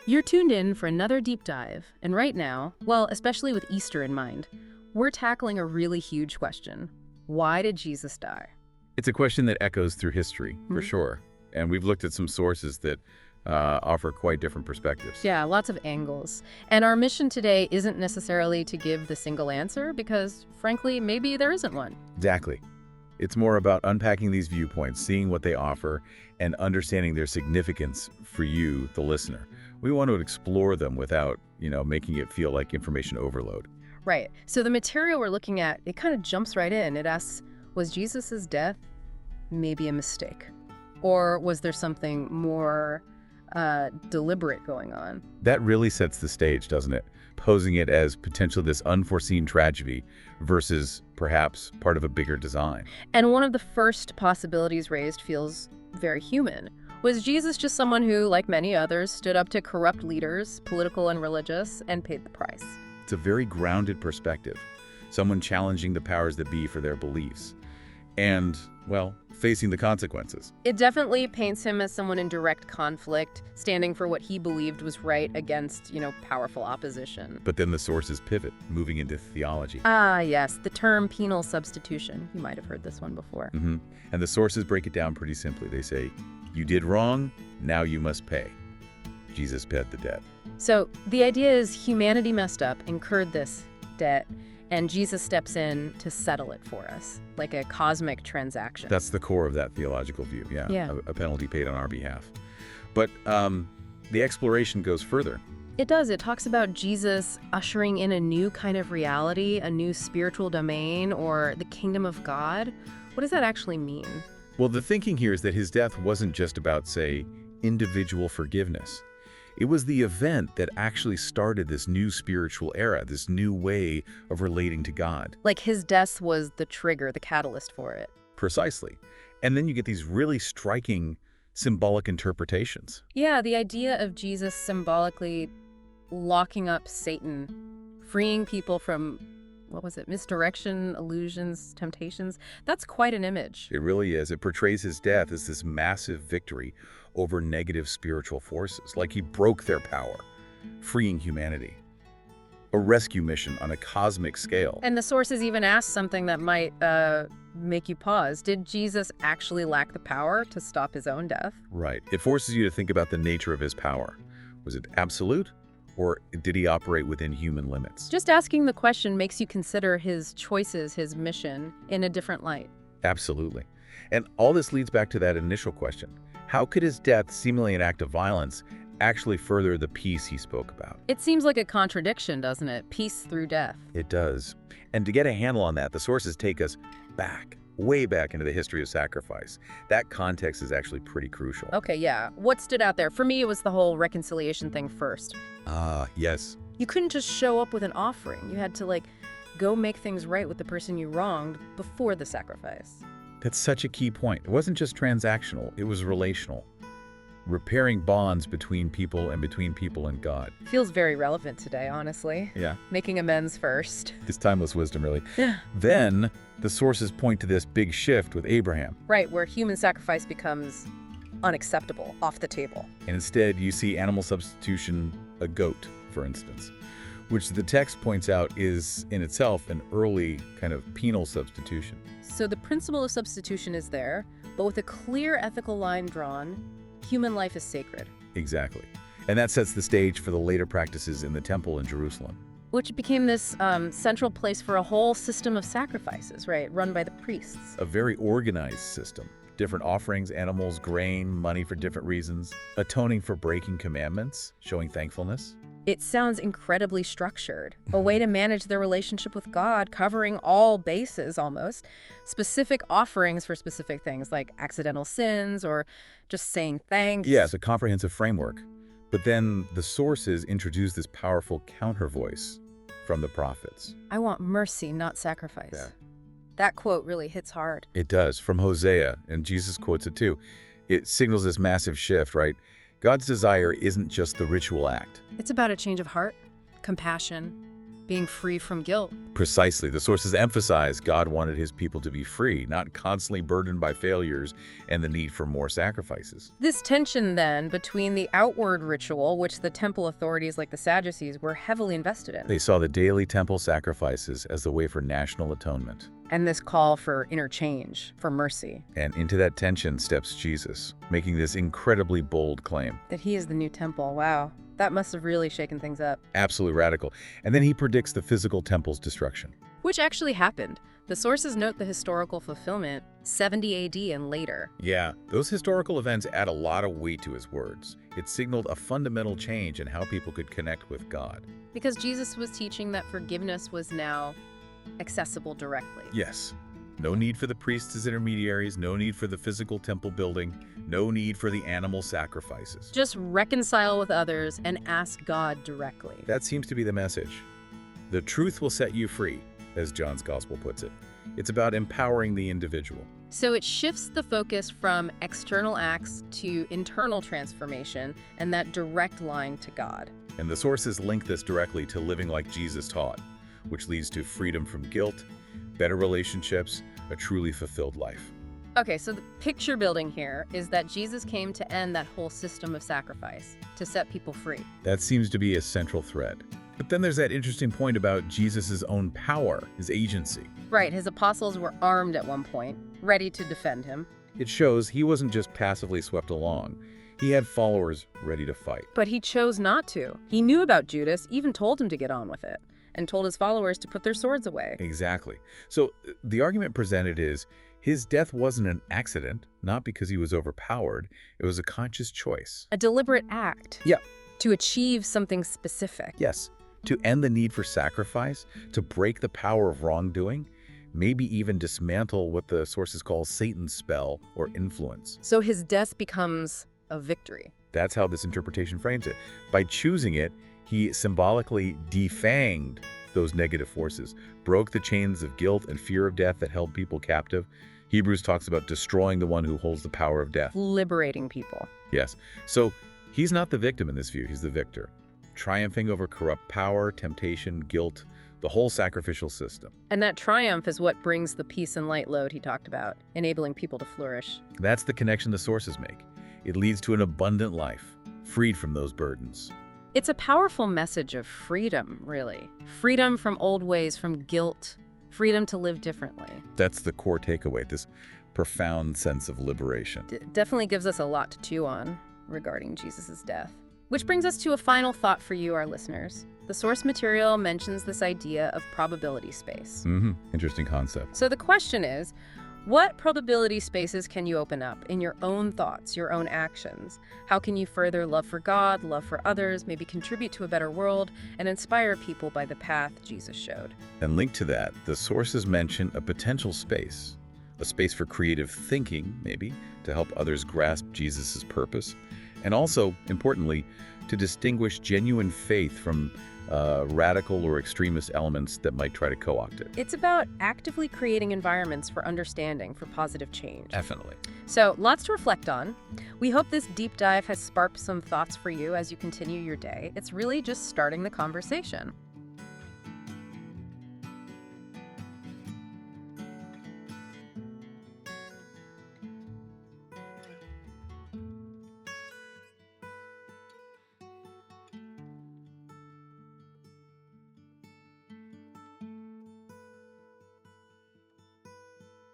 You're tuned in for another deep dive, and right now, well, especially with Easter in mind, we're tackling a really huge question. Why did Jesus die? It's a question that echoes through history, for sure. And we've looked at some sources that offer quite different perspectives. Yeah, lots of angles. And our mission today isn't necessarily to give the single answer because, frankly, maybe there isn't one. Exactly. It's more about unpacking these viewpoints, seeing what they offer, and understanding their significance for you, the listener. We want to explore them without, making it feel like information overload. Right. So the material we're looking at, it kind of jumps right in. It asks, was Jesus' death maybe a mistake? Or was there something more deliberate going on? That really sets the stage, doesn't it? Posing it as potentially this unforeseen tragedy versus perhaps part of a bigger design. And one of the first possibilities raised feels very human. Was Jesus just someone who, like many others, stood up to corrupt leaders, political and religious, and paid the price? It's a very grounded perspective. Someone challenging the powers that be for their beliefs. And, well, facing the consequences. It definitely paints him as someone in direct conflict, standing for what he believed was right against, powerful opposition. But then the sources pivot, moving into theology. Ah, yes, the term penal substitution. You might have heard this one before. And the sources break it down pretty simply. They say, you did wrong, now you must pay. Jesus paid the debt. So the idea is humanity messed up, incurred this debt, and Jesus steps in to settle it for us, like a cosmic transaction. That's the core of that theological view, yeah. A penalty paid on our behalf. But the exploration goes further. It does. It talks about Jesus ushering in a new kind of reality, a new spiritual domain, or the kingdom of God. What does that actually mean? Well, the thinking here is that his death wasn't just about, say, individual forgiveness. It was the event that actually started this new spiritual era, this new way of relating to God. Like his death was the trigger, the catalyst for it. Precisely. And then you get these really striking symbolic interpretations. Yeah, the idea of Jesus symbolically locking up Satan, freeing people from, misdirection, illusions, temptations. That's quite an image. It really is. It portrays his death as this massive victory over negative spiritual forces, like he broke their power, freeing humanity. A rescue mission on a cosmic scale. And the sources even ask something that might make you pause. Did Jesus actually lack the power to stop his own death? Right. It forces you to think about the nature of his power. Was it absolute? Or did he operate within human limits? Just asking the question makes you consider his choices, his mission, in a different light. Absolutely. And all this leads back to that initial question. How could his death, seemingly an act of violence, actually further the peace he spoke about? It seems like a contradiction, doesn't it? Peace through death. It does. And to get a handle on that, the sources take us back, way back into the history of sacrifice. That context is actually pretty crucial. Okay, yeah. What stood out there? For me, it was the whole reconciliation thing first. Ah, yes. You couldn't just show up with an offering. You had to, go make things right with the person you wronged before the sacrifice. That's such a key point. It wasn't just transactional, it was relational. Repairing bonds between people and God. Feels very relevant today, honestly. Yeah. Making amends first. This timeless wisdom, really. Yeah. Then, the sources point to this big shift with Abraham. Right, where human sacrifice becomes unacceptable, off the table. And instead, you see animal substitution, a goat, for instance, which the text points out is, in itself, an early kind of penal substitution. So the principle of substitution is there, but with a clear ethical line drawn, human life is sacred. Exactly. And that sets the stage for the later practices in the temple in Jerusalem. Which became this central place for a whole system of sacrifices, right, run by the priests. A very organized system. Different offerings, animals, grain, money for different reasons, atoning for breaking commandments, showing thankfulness. It sounds incredibly structured, a way to manage their relationship with God, covering all bases almost, specific offerings for specific things like accidental sins or just saying thanks. Yes, a comprehensive framework. But then the sources introduce this powerful counter voice from the prophets. I want mercy, not sacrifice. Yeah. That quote really hits hard. It does, from Hosea, and Jesus quotes it too. It signals this massive shift, right? God's desire isn't just the ritual act. It's about a change of heart, compassion, Being free from guilt. Precisely. The sources emphasize God wanted his people to be free, not constantly burdened by failures and the need for more sacrifices. This tension, then, between the outward ritual, which the temple authorities like the Sadducees were heavily invested in, They saw the daily temple sacrifices as the way for national atonement. and this call for interchange, for mercy, And into that tension steps Jesus, making this incredibly bold claim. that he is the new temple. Wow, that must have really shaken things up. Absolutely radical. And then he predicts the physical temple's destruction. Which actually happened. The sources note the historical fulfillment, 70 AD and later. Yeah, those historical events add a lot of weight to his words. It signaled a fundamental change in how people could connect with God. Because Jesus was teaching that forgiveness was now accessible directly. Yes. No need for the priests as intermediaries, no need for the physical temple building, no need for the animal sacrifices. Just reconcile with others and ask God directly. That seems to be the message. The truth will set you free, as John's Gospel puts it. It's about empowering the individual. So it shifts the focus from external acts to internal transformation and that direct line to God. And the sources link this directly to living like Jesus taught, which leads to freedom from guilt, better relationships, a truly fulfilled life. Okay, so the picture building here is that Jesus came to end that whole system of sacrifice, to set people free. That seems to be a central thread. But then there's that interesting point about Jesus' own power, his agency. Right, his apostles were armed at one point, ready to defend him. It shows he wasn't just passively swept along. He had followers ready to fight. But he chose not to. He knew about Judas, even told him to get on with it, and told his followers to put their swords away. Exactly. So the argument presented is his death wasn't an accident, not because he was overpowered. It was a conscious choice. A deliberate act. Yeah. To achieve something specific. Yes. To end the need for sacrifice, to break the power of wrongdoing, maybe even dismantle what the sources call Satan's spell or influence. So his death becomes a victory. That's how this interpretation frames it. By choosing it, he symbolically defanged those negative forces, broke the chains of guilt and fear of death that held people captive. Hebrews talks about destroying the one who holds the power of death. Liberating people. Yes. So he's not the victim in this view, he's the victor, triumphing over corrupt power, temptation, guilt, the whole sacrificial system. And that triumph is what brings the peace and light load he talked about, enabling people to flourish. That's the connection the sources make. It leads to an abundant life, freed from those burdens. It's a powerful message of freedom, really. Freedom from old ways, from guilt, freedom to live differently. That's the core takeaway, this profound sense of liberation. Definitely gives us a lot to chew on regarding Jesus' death. Which brings us to a final thought for you, our listeners. The source material mentions this idea of probability space. Interesting concept. So the question is, what probability spaces can you open up in your own thoughts, your own actions? How can you further love for God, love for others, maybe contribute to a better world, and inspire people by the path Jesus showed? And linked to that, the sources mention a potential space, a space for creative thinking, maybe, to help others grasp Jesus' purpose, and also, importantly, to distinguish genuine faith from radical or extremist elements that might try to co-opt it. It's about actively creating environments for understanding, for positive change. Definitely. So, lots to reflect on. We hope this deep dive has sparked some thoughts for you as you continue your day. It's really just starting the conversation.